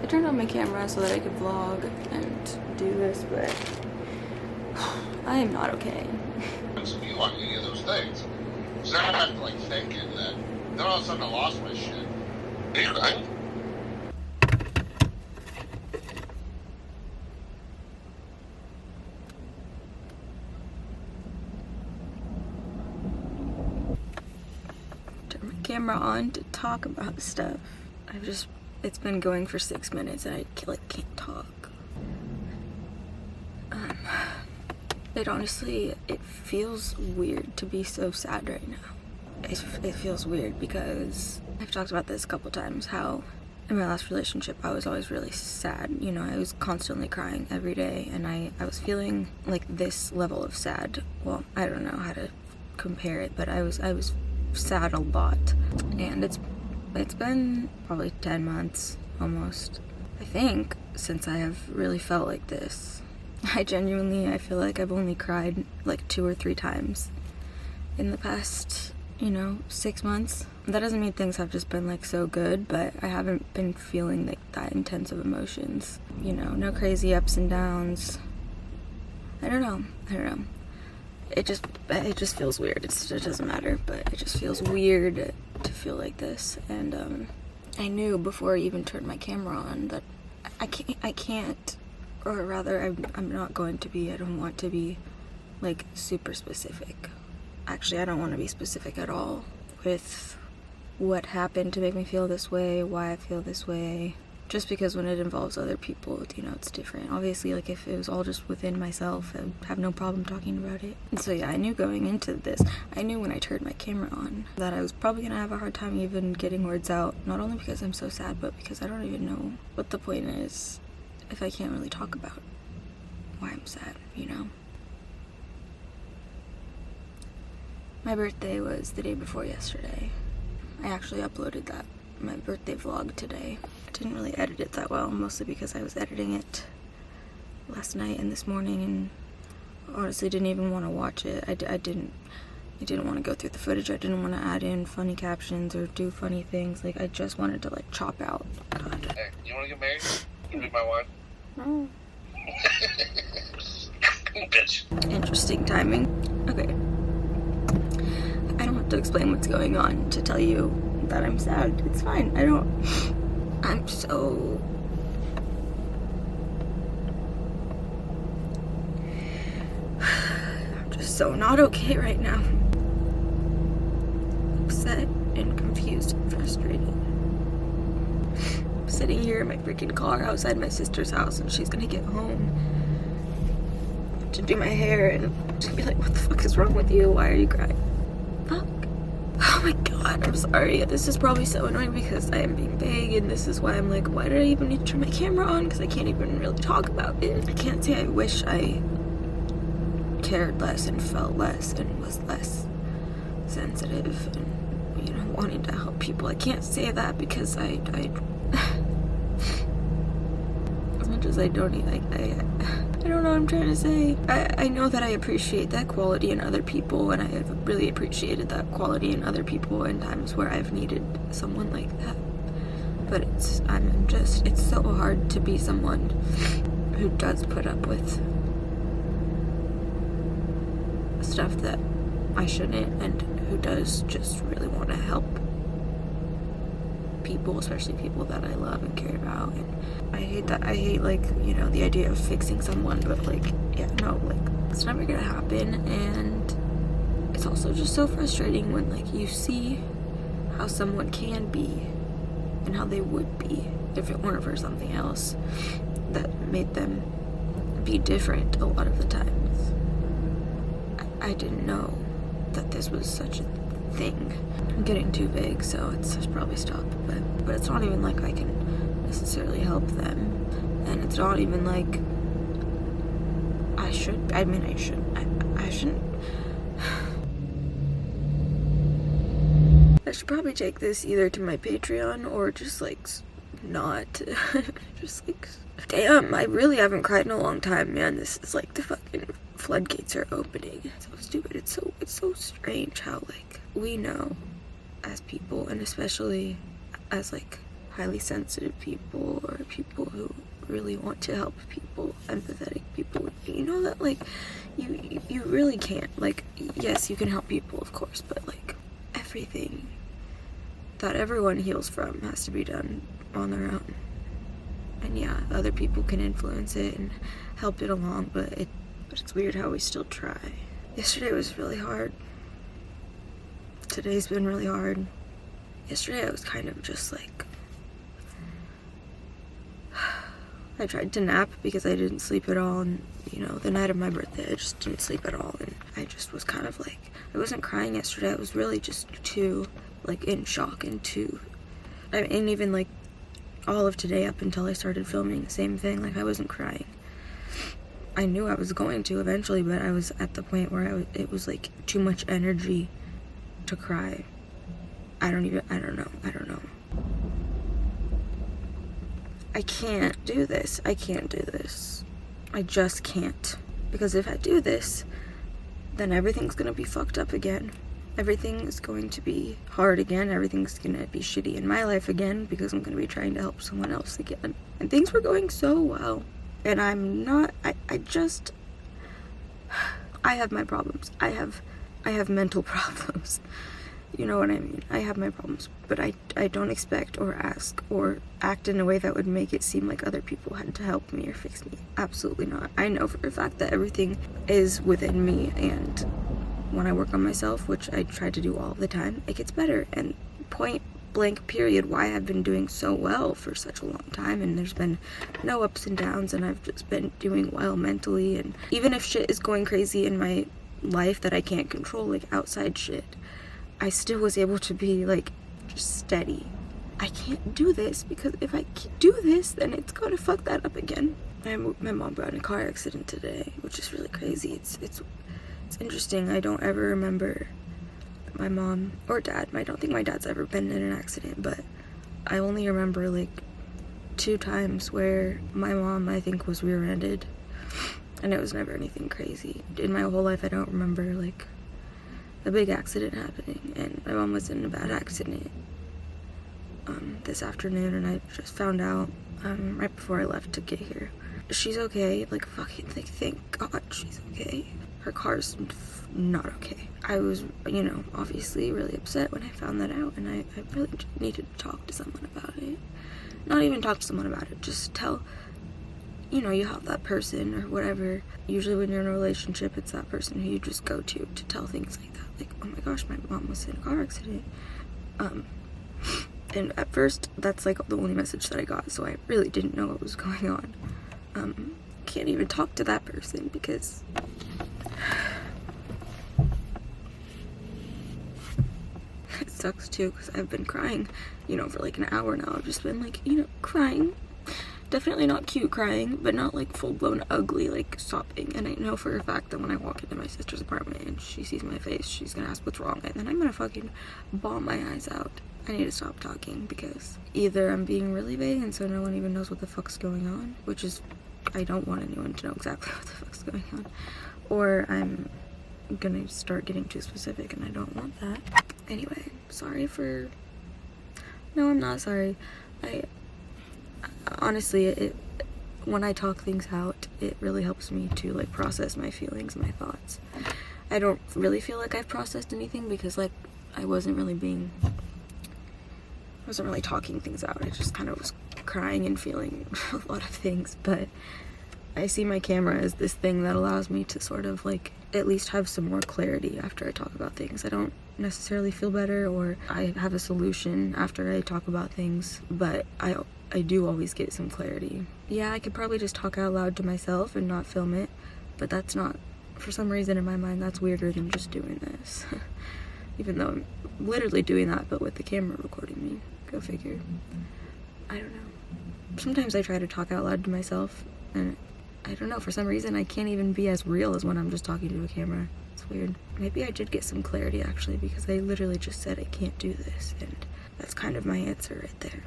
I turned on my camera so that I could vlog and do this, but I am not okay. You on any of those things. So now I'm like thinking that then all of a sudden I lost my shit. Are you crying? Turn my camera on to talk about stuff. It's been going for 6 minutes and I can't talk. It feels weird to be so sad right now. It feels weird because I've talked about this a couple times, how in my last relationship I was always really sad. You know, I was constantly crying every day, and I was feeling like this level of sad. Well, I don't know how to compare it, but I was sad a lot. And it's been probably 10 months almost, I think, since I have really felt like this. I feel like I've only cried like 2 or 3 times in the past, 6 months. That doesn't mean things have just been like so good, but I haven't been feeling like that intense of emotions. No crazy ups and downs. I don't know. It just feels weird. It doesn't matter, but it just feels weird to feel like this. And I knew before I even turned my camera on that I can't, or rather I'm not going to be, I don't want to be like super specific. Actually, I don't want to be specific at all with what happened to make me feel this way, why I feel this way. Just because when it involves other people, it's different. Obviously, like if it was all just within myself, I'd have no problem talking about it. And so yeah, I knew going into this, I knew when I turned my camera on that I was probably gonna have a hard time even getting words out. Not only because I'm so sad, but because I don't even know what the point is if I can't really talk about why I'm sad, My birthday was the day before yesterday. I actually uploaded my birthday vlog today. I didn't really edit it that well, mostly because I was editing it last night and this morning, and honestly didn't even want to watch it. I didn't want to go through the footage. I didn't want to add in funny captions or do funny things. Like, I just wanted to chop out. Hey, you want to get married? You be my wife? No. Bitch. Interesting timing. Okay. I don't have to explain what's going on to tell you that I'm sad. It's fine. I'm just so not okay right now. Upset and confused and frustrated. I'm sitting here in my freaking car outside my sister's house, and she's gonna get home to do my hair and just be like, what the fuck is wrong with you? Why are you crying? Fuck. Oh my god, I'm sorry. This is probably so annoying because I am being vague, and this is why I'm like, why did I even need to turn my camera on? Because I can't even really talk about it. I can't say I wish I cared less and felt less and was less sensitive and, wanting to help people. I can't say that because I as much as I don't I don't know what I'm trying to say. I know that I appreciate that quality in other people, and I have really appreciated that quality in other people in times where I've needed someone like that. But it's so hard to be someone who does put up with stuff that I shouldn't, and who does just really want to help people, especially people that I love and care about. And I hate the idea of fixing someone, but it's never gonna happen. And it's also just so frustrating when you see how someone can be and how they would be if it weren't for something else that made them be different a lot of the times. I didn't know that this was such a thing. I'm getting too vague, so it's probably stop. But it's not even like I can necessarily help them, and it's not even like I should. I shouldn't. I should probably take this either to my Patreon or just not. Just damn, I really haven't cried in a long time, man. This is the fucking floodgates are opening. It's so stupid. It's so strange how we know as people, and especially as highly sensitive people or people who really want to help people, empathetic people, you know that like you really can't, like, yes, you can help people, of course, but like everything that everyone heals from has to be done on their own. And yeah, other people can influence it and help it along, but it's weird how we still try. Yesterday was really hard. Today's been really hard. Yesterday I was kind of just like, I tried to nap because I didn't sleep at all, and you know, the night of my birthday I just didn't sleep at all, and I just was kind of like, I wasn't crying yesterday, I was really just too, like, in shock and and even like all of today up until I started filming, the same thing, like I wasn't crying. I knew I was going to eventually, but I was at the point where it was like too much energy to cry. I don't know. I can't do this. I just can't. Because if I do this, then everything's gonna be fucked up again. Everything is going to be hard again. Everything's gonna be shitty in my life again because I'm gonna be trying to help someone else again. And things were going so well. And I'm not, I have my problems. I have mental problems. You know what I mean? I have my problems, but I don't expect or ask or act in a way that would make it seem like other people had to help me or fix me. Absolutely not. I know for a fact that everything is within me, and when I work on myself, which I try to do all the time, it gets better. And point blank period, why I've been doing so well for such a long time, and there's been no ups and downs, and I've just been doing well mentally. And even if shit is going crazy in my life that I can't control, like outside shit, I still was able to be like just steady. I can't do this because if I do this, then it's gonna fuck that up again. My mom got in a car accident today, which is really crazy. It's interesting. I don't ever remember my mom or dad. I don't think my dad's ever been in an accident, but I only remember like 2 times where my mom, I think, was rear-ended, and it was never anything crazy. In my whole life, I don't remember like a big accident happening, and my mom was in a bad accident this afternoon, and I just found out right before I left to get here. She's okay, like fucking, like, thank God she's okay. Her car's not okay. I was, you know, obviously really upset when I found that out, and I really needed to talk to someone about it. Not even talk to someone about it, just tell, you know, you have that person or whatever. Usually when you're in a relationship, it's that person who you just go to tell things like that. Like, oh my gosh, my mom was in a car accident. And at first, that's like the only message that I got, so I really didn't know what was going on. Can't even talk to that person because it sucks too, because I've been crying, you know, for like an hour now. I've just been like, you know, crying. Definitely not cute crying, but not like full-blown ugly, like sobbing. And I know for a fact that when I walk into my sister's apartment and she sees my face, she's gonna ask what's wrong, and then I'm gonna fucking bawl my eyes out. I need to stop talking because either I'm being really vague and so no one even knows what the fuck's going on, which is, I don't want anyone to know exactly what the fuck's going on, or I'm gonna start getting too specific, and I don't want that. Anyway, sorry for... No, I'm not sorry. Honestly, when I talk things out, it really helps me to like process my feelings and my thoughts. I don't really feel like I've processed anything because like I wasn't really talking things out. I just kind of was crying and feeling a lot of things, but I see my camera as this thing that allows me to sort of like at least have some more clarity after I talk about things. I don't necessarily feel better or I have a solution after I talk about things, but I do always get some clarity. Yeah, I could probably just talk out loud to myself and not film it, but that's not, for some reason in my mind, that's weirder than just doing this. Even though I'm literally doing that, but with the camera recording me. Go figure. I don't know. Sometimes I try to talk out loud to myself, and I don't know, for some reason I can't even be as real as when I'm just talking to a camera. It's weird. Maybe I did get some clarity actually, because I literally just said I can't do this, and that's kind of my answer right there.